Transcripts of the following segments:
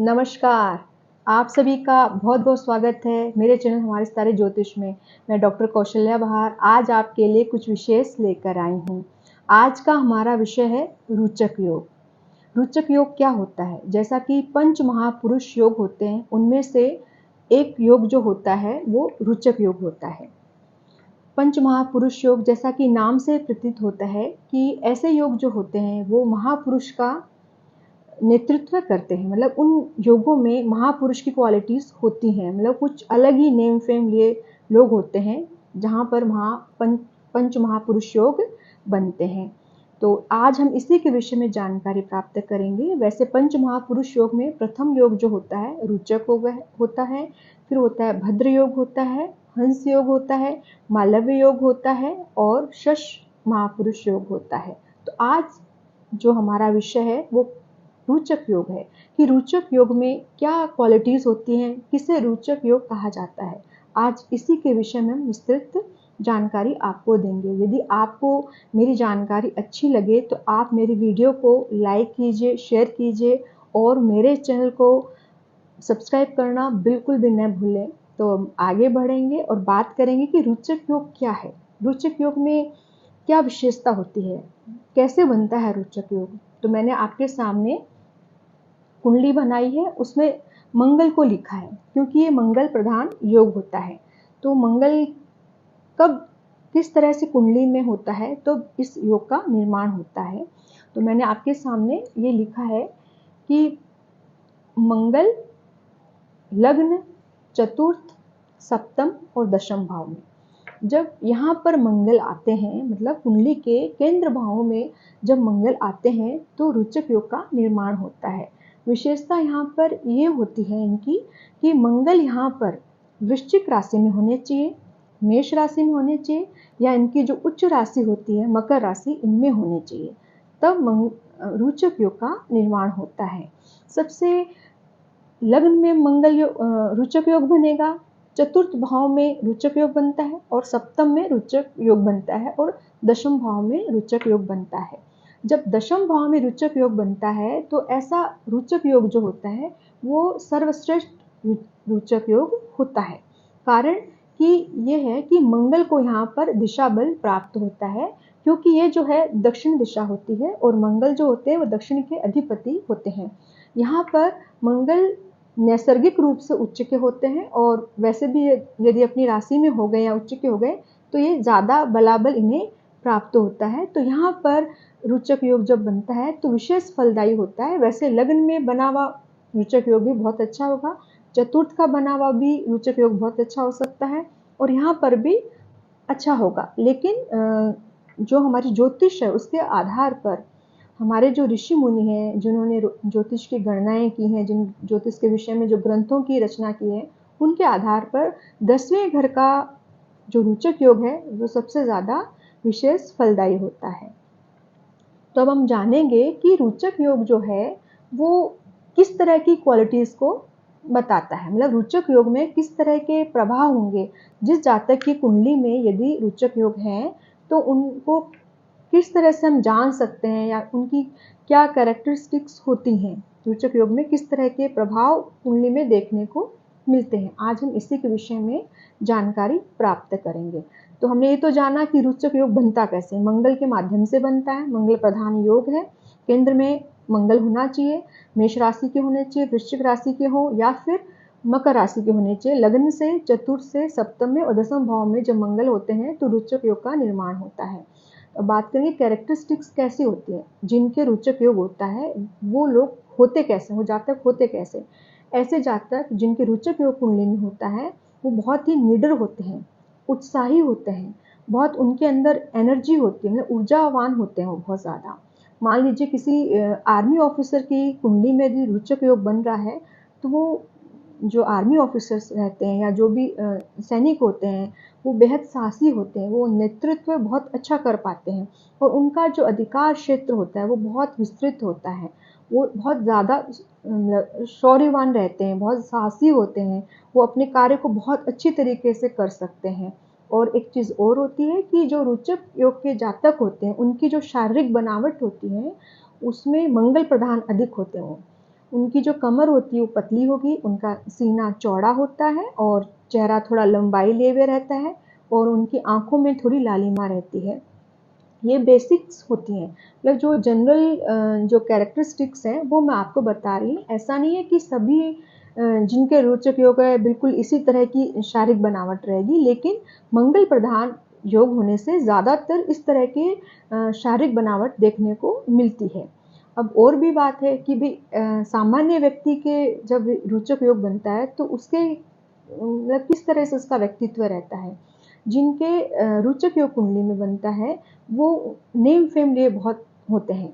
नमस्कार। आप सभी का बहुत-बहुत स्वागत है मेरे चैनल हमारे सितारे ज्योतिष में। मैं डॉक्टर कौशल्या बहार आज आपके लिए कुछ विशेष लेकर आई हूँ। आज का हमारा विषय है रोचक योग। रोचक योग क्या होता है? जैसा कि पंच महापुरुष योग होते हैं, उनमें से एक योग जो होता है वो रोचक योग होता है। पंच महापुरुष योग जैसा कि नाम से प्रतीत होता है कि ऐसे योग जो होते हैं वो महापुरुष का नेतृत्व करते हैं। मतलब उन योगों में महापुरुष की क्वालिटीज होती हैं। मतलब कुछ अलग ही नेम फेम लिए लोग होते हैं जहाँ पर पंच महापुरुष योग बनते हैं। तो आज हम इसी के विषय में जानकारी प्राप्त करेंगे। वैसे पंच महापुरुष योग में प्रथम योग जो होता है रोचक होता है, फिर होता है भद्र योग होता है, हंस योग होता है, मालव्य योग होता है और शश महापुरुष योग होता है। तो आज जो हमारा विषय है वो रोचक योग है कि रोचक योग में क्या क्वालिटीज होती हैं, किसे रोचक योग कहा जाता है। आज इसी के विषय में हम विस्तृत जानकारी आपको देंगे। यदि आपको मेरी जानकारी अच्छी लगे तो आप मेरी वीडियो को लाइक कीजिए, शेयर कीजिए और मेरे चैनल को सब्सक्राइब करना बिल्कुल भी न भूलें। तो हम आगे बढ़ेंगे और बात करेंगे कि रोचक योग क्या है, रोचक योग में क्या विशेषता होती है, कैसे बनता है रोचक योग। तो मैंने आपके सामने कुंडली बनाई है, उसमें मंगल को लिखा है क्योंकि ये मंगल प्रधान योग होता है। तो मंगल कब किस तरह से कुंडली में होता है तो इस योग का निर्माण होता है। तो मैंने आपके सामने ये लिखा है कि मंगल लग्न, चतुर्थ, सप्तम और दशम भाव में जब यहाँ पर मंगल आते हैं, मतलब कुंडली के केंद्र भावों में जब मंगल आते हैं तो रोचक योग का निर्माण होता है। विशेषता यहाँ पर ये होती है इनकी कि मंगल यहाँ पर वृश्चिक राशि में होने चाहिए, मेष राशि में होने चाहिए या इनकी जो उच्च राशि होती है मकर राशि, इनमें होने चाहिए, तब रोचक योग का निर्माण होता है। सबसे लग्न में मंगल रोचक योग बनेगा, चतुर्थ भाव में रोचक योग बनता है और सप्तम में रोचक योग बनता है और दशम भाव में रोचक योग बनता है। जब दशम भाव में रोचक योग बनता है तो ऐसा रोचक योग जो होता है वो सर्वश्रेष्ठ रोचक योग होता है। कारण कि ये है कि मंगल को यहाँ पर दिशा बल प्राप्त होता है क्योंकि ये जो है दक्षिण दिशा होती है और मंगल जो होते हैं वो दक्षिण के अधिपति होते हैं। यहाँ पर मंगल नैसर्गिक रूप से उच्च के होते हैं और वैसे भी यदि अपनी राशि में हो गए या उच्च के हो गए तो ये ज़्यादा बलाबल इन्हें प्राप्त होता है। तो यहाँ पर रोचक योग जब बनता है तो विशेष फलदायी होता है। वैसे लग्न में बना हुआ रोचक योग भी बहुत अच्छा होगा, चतुर्थ का बना हुआ भी रोचक योग बहुत अच्छा हो सकता है और यहाँ पर भी अच्छा होगा। लेकिन जो हमारी ज्योतिष है उसके आधार पर हमारे जो ऋषि मुनि हैं जिन्होंने ज्योतिष की गणनाएं की हैं, जिन ज्योतिष के विषय में जो ग्रंथों की रचना की है, उनके आधार पर 10वें घर का जो रोचक योग है वो सबसे ज़्यादा विशेष फलदायी होता है। तो अब हम जानेंगे कि रोचक योग जो है वो किस तरह की क्वालिटीज़ को बताता है। मतलब रोचक योग में किस तरह के प्रभाव होंगे। जिस जातक की कुंडली में यदि रोचक योग है तो उनको किस तरह से हम जान सकते हैं या उनकी क्या कैरेक्टरिस्टिक्स होती हैं, रोचक योग में किस तरह के प्रभाव कुंडली में देखने को मिलते हैं। आज हम इसी के विषय में जानकारी प्राप्त करेंगे। तो हमने ये तो जाना कि रोचक योग बनता कैसे, मंगल के माध्यम से बनता है। मंगल प्रधान योग है, केंद्र में मंगल होना चाहिए, मेष राशि के होने चाहिए, वृश्चिक राशि के हो या फिर मकर राशि के होने चाहिए। लग्न से, चतुर्थ से, सप्तम में और दशम भाव में जब मंगल होते हैं तो रोचक योग का निर्माण होता है। बात करेंगे कैरेक्टरिस्टिक्स कैसी होती है, जिनके रोचक योग होता है वो लोग होते कैसे, वो जातक होते कैसे। ऐसे जातक जिनके रोचक योग कुंडली में होता है वो बहुत ही निडर होते हैं, उत्साही होते हैं, बहुत उनके अंदर एनर्जी होती है, मतलब ऊर्जावान होते हैं वो बहुत ज़्यादा। मान लीजिए किसी आर्मी ऑफिसर की कुंडली में यदि रोचक योग बन रहा है तो वो जो आर्मी ऑफिसर्स रहते हैं या जो भी सैनिक होते हैं वो बेहद साहसी होते हैं, वो नेतृत्व बहुत अच्छा कर पाते हैं और उनका जो अधिकार क्षेत्र होता है वो बहुत विस्तृत होता है। वो बहुत ज़्यादा शौर्यवान रहते हैं, बहुत साहसी होते हैं, वो अपने कार्य को बहुत अच्छी तरीके से कर सकते हैं। और एक चीज़ और होती है कि जो रोचक योग के जातक होते हैं उनकी जो शारीरिक बनावट होती है उसमें मंगल प्रधान अधिक होते हैं। उनकी जो कमर होती है वो पतली होगी, उनका सीना चौड़ा होता है और चेहरा थोड़ा लंबाई लिए हुए रहता है और उनकी आँखों में थोड़ी लालिमा रहती है। ये बेसिक्स होती हैं, मतलब जो जनरल जो कैरेक्टरिस्टिक्स हैं वो मैं आपको बता रही हूँ। ऐसा नहीं है कि सभी जिनके रोचक योग है बिल्कुल इसी तरह की शारीरिक बनावट रहेगी, लेकिन मंगल प्रधान योग होने से ज़्यादातर इस तरह के शारीरिक बनावट देखने को मिलती है। अब और भी बात है कि भी सामान्य व्यक्ति के जब रोचक योग बनता है तो उसके मतलब किस तरह से उसका व्यक्तित्व रहता है। जिनके रोचक योग कुंडली में बनता है वो नेम फेम लिए बहुत होते हैं।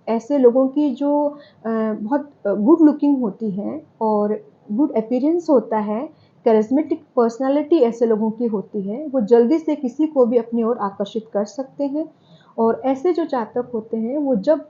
ऐसे लोगों की जो बहुत गुड लुकिंग होती हैं और गुड अपीयरेंस होता है, कैरिस्मेटिक पर्सनालिटी ऐसे लोगों की होती है, वो जल्दी से किसी को भी अपनी ओर आकर्षित कर सकते हैं। और ऐसे जो जातक होते हैं वो जब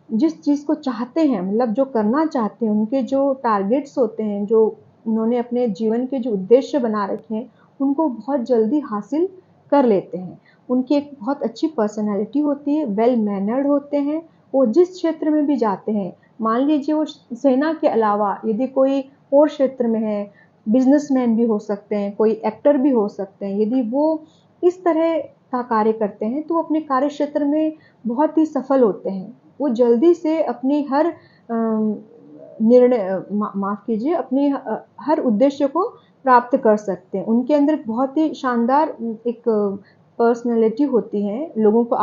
जिस चीज़ को चाहते हैं, मतलब जो करना चाहते हैं, उनके जो टारगेट्स होते हैं, जो उन्होंने अपने जीवन के जो उद्देश्य बना रखे हैं, उनको बहुत जल्दी हासिल कर लेते हैं। उनकी एक बहुत अच्छी पर्सनैलिटी होती है, वेल मैनर्ड होते हैं। वो जिस क्षेत्र में भी जाते हैं, मान लीजिए वो सेना के अलावा यदि कोई और क्षेत्र में है, बिजनेसमैन भी हो सकते हैं, कोई एक्टर भी हो सकते हैं, यदि वो इस तरह का कार्य करते हैं तो वो अपने कार्य क्षेत्र में बहुत ही सफल होते हैं। वो जल्दी से अपनी हर निर्णय माफ़ कीजिए, अपनी हर उद्देश्य को प्राप्त कर सकते हैं। उनके अंदर बहुत ही शानदार एक पर्सनैलिटी होती है, लोगों को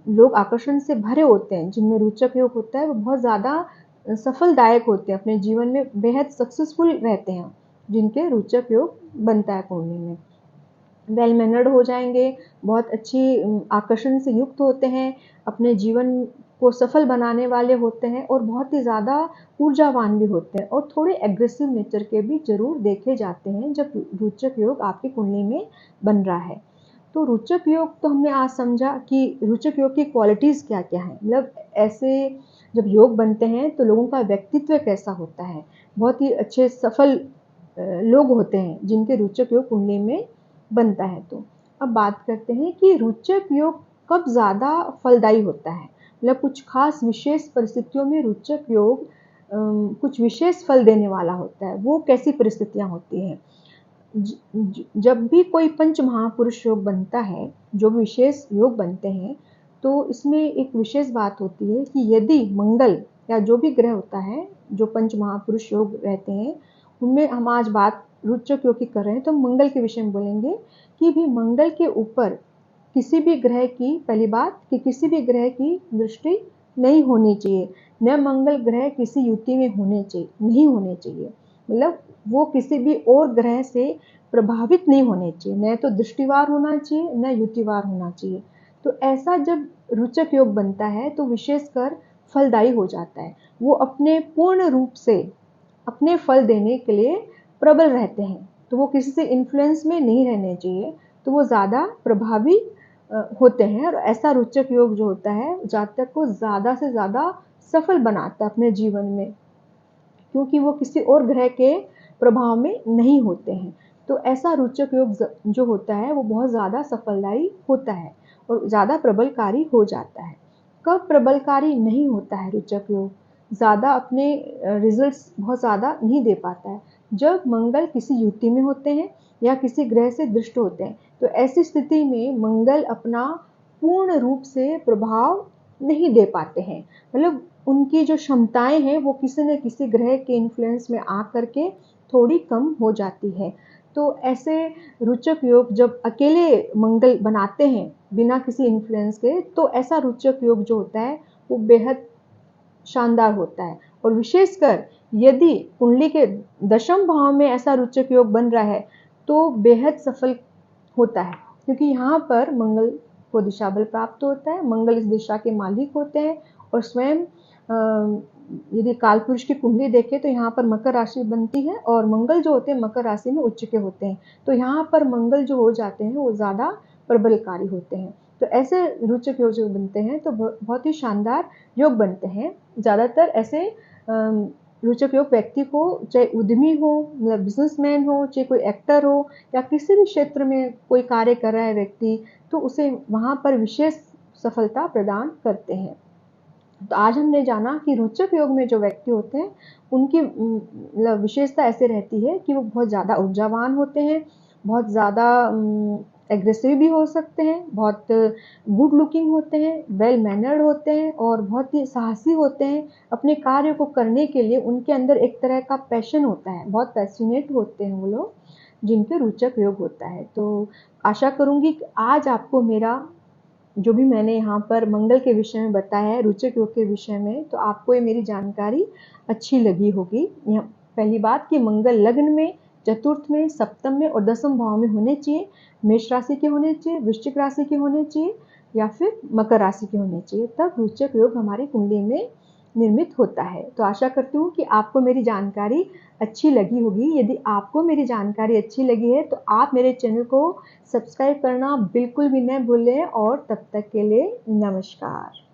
लोग आकर्षण से भरे होते हैं। जिनमें रोचक योग होता है वो बहुत ज़्यादा सफलदायक होते हैं, अपने जीवन में बेहद सक्सेसफुल रहते हैं, जिनके रोचक योग बनता है कुंडली में। वेल मैनर्ड हो जाएंगे, बहुत अच्छी आकर्षण से युक्त होते हैं, अपने जीवन को सफल बनाने वाले होते हैं और बहुत ही ज़्यादा ऊर्जावान भी होते हैं और थोड़े एग्रेसिव नेचर के भी जरूर देखे जाते हैं जब रोचक योग आपकी कुंडली में बन रहा है। तो रोचक योग तो हमने आज समझा कि रोचक योग की क्वालिटीज़ क्या क्या हैं, मतलब ऐसे जब योग बनते हैं तो लोगों का व्यक्तित्व कैसा होता है। बहुत ही अच्छे सफल लोग होते हैं जिनके रोचक योग कुंडली में बनता है। तो अब बात करते हैं कि रोचक योग कब ज़्यादा फलदायी होता है, मतलब कुछ खास विशेष परिस्थितियों में रोचक योग कुछ विशेष फल देने वाला होता है। वो कैसी परिस्थितियाँ होती हैं? जब भी कोई पंच महापुरुष योग बनता है, जो विशेष योग बनते हैं, तो इसमें एक विशेष बात होती है कि यदि मंगल या जो भी ग्रह होता है, जो पंच महापुरुष योग रहते हैं, उनमें हम आज बात रोचक योग की कर रहे हैं तो मंगल के विषय में बोलेंगे कि भी मंगल के ऊपर किसी भी ग्रह की, पहली बात कि किसी भी ग्रह की दृष्टि नहीं होनी चाहिए। न मंगल ग्रह किसी युति में होने चाहिए, नहीं होने चाहिए, मतलब वो किसी भी और ग्रह से प्रभावित नहीं होने चाहिए, न तो दृष्टिवार होना चाहिए न युतिवार होना चाहिए। तो ऐसा जब रोचक योग बनता है तो विशेषकर फलदायी हो जाता है। वो अपने पूर्ण रूप से अपने फल देने के लिए प्रबल रहते हैं, तो वो किसी से इन्फ्लुएंस में नहीं रहने चाहिए, तो वो ज़्यादा प्रभावी होते हैं। और ऐसा रोचक योग जो होता है जातक को ज़्यादा से ज़्यादा सफल बनाता है अपने जीवन में, क्योंकि वो किसी और ग्रह के प्रभाव में नहीं होते हैं। तो ऐसा रोचक योग जो होता है वो बहुत ज़्यादा सफलदायी होता है और ज़्यादा प्रबलकारी हो जाता है। कब प्रबलकारी नहीं होता है रोचक योग, ज़्यादा अपने रिजल्ट्स बहुत ज़्यादा नहीं दे पाता है, जब मंगल किसी युति में होते हैं या किसी ग्रह से दृष्ट होते हैं। तो ऐसी स्थिति में मंगल अपना पूर्ण रूप से प्रभाव नहीं दे पाते हैं, मतलब उनकी जो क्षमताएं हैं वो किसी न किसी ग्रह के इन्फ्लुएंस में आ करके थोड़ी कम हो जाती है। तो ऐसे रोचक योग जब अकेले मंगल बनाते हैं बिना किसी इन्फ्लुएंस के, तो ऐसा रोचक योग जो होता है वो बेहद शानदार होता है। और विशेषकर यदि कुंडली के दशम भाव में ऐसा रोचक योग बन रहा है तो बेहद सफल होता है, क्योंकि यहाँ पर मंगल को दिशा बल प्राप्त होता है, मंगल इस दिशा के मालिक होते हैं। और स्वयं यदि काल पुरुष की कुंडली देखें तो यहाँ पर मकर राशि बनती है और मंगल जो होते हैं मकर राशि में उच्च के होते हैं, तो यहाँ पर मंगल जो हो जाते हैं वो ज़्यादा प्रबलकारी होते हैं। तो ऐसे रोचक योग जो बनते हैं तो बहुत ही शानदार योग बनते हैं। ज़्यादातर ऐसे रोचक योग व्यक्ति को, चाहे उद्यमी हो, मतलब बिजनेसमैन हो, चाहे कोई एक्टर हो या किसी भी क्षेत्र में कोई कार्य कर रहा है व्यक्ति, तो उसे वहाँ पर विशेष सफलता प्रदान करते हैं। तो आज हमने जाना कि रोचक योग में जो व्यक्ति होते हैं उनकी विशेषता ऐसे रहती है कि वो बहुत ज़्यादा ऊर्जावान होते हैं, बहुत ज़्यादा एग्रेसिव भी हो सकते हैं, बहुत गुड लुकिंग होते हैं, वेल मैनर्ड होते हैं और बहुत ही साहसी होते हैं। अपने कार्य को करने के लिए उनके अंदर एक तरह का पैशन होता है, बहुत पैशनेट होते हैं वो लोग जिनके रोचक योग होता है। तो आशा करूँगी कि आज आपको मेरा जो भी मैंने यहाँ पर मंगल के विषय में बताया है, रोचक योग के विषय में, तो आपको ये मेरी जानकारी अच्छी लगी होगी। पहली बात कि मंगल लग्न में, चतुर्थ में, सप्तम में और दसम भाव में होने चाहिए। मेष राशि के होने चाहिए, वृश्चिक राशि के होने चाहिए या फिर मकर राशि के होने चाहिए, तब रोचक योग हमारी कुंडली में निर्मित होता है। तो आशा करती हूँ कि आपको मेरी जानकारी अच्छी लगी होगी। यदि आपको मेरी जानकारी अच्छी लगी है तो आप मेरे चैनल को सब्सक्राइब करना बिल्कुल भी न भूलें और तब तक के लिए नमस्कार।